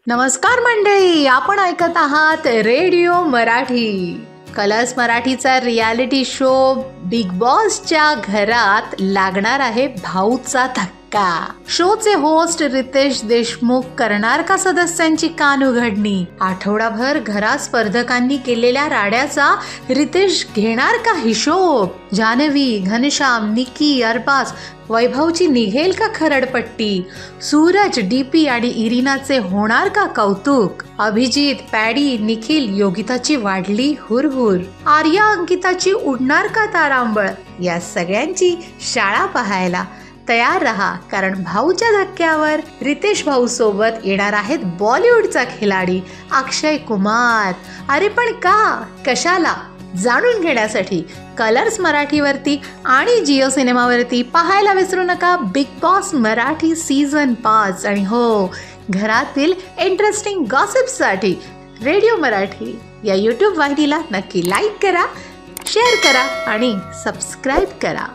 नमस्कार मंडळी, आपण ऐकत आहात रेडिओ मराठी. कलर्स मराठीचा रियालिटी शो बिग बॉसच्या घरात लागणार आहे भाऊचा धक्का. शोचे होस्ट रितेश देशमुख करणार का सदस्यांची कान उघडणी? आठवडाभर घरात स्पर्धकांनी केलेल्या राड्याचा रितेश घेणार का हिशोब? जान्हवी, घनश्याम, निकी, अरबाज, वैभवची निघेल का खरडपट्टी? सूरज, डीपी आणि इरिनाचे होणार का कौतुक? अभिजित, पॅडी, निखिल, योगिताची वाढली हुरहुर. आर्या, अंकिताची उडणार का तारांबळ? या सगळ्यांची शाळा पाहायला तयार रहा, कारण भाऊच्या धक्क्यावर रितेश भाऊ सोबत येणार आहेत बॉलिवूडचा खिलाडी अक्षय कुमार. अरे पण का, कशाला? जाणून घेण्यासाठी कलर्स मराठीवरती आणि जिओ सिनेमावरती पाहायला विसरू नका बिग बॉस मराठी सीझन 5. आणि हो, घरातील इंटरेस्टिंग गॉसिपसाठी रेडिओ मराठी या यूट्यूब वाहिनीला नक्की लाईक करा, शेअर करा आणि सबस्क्राईब करा.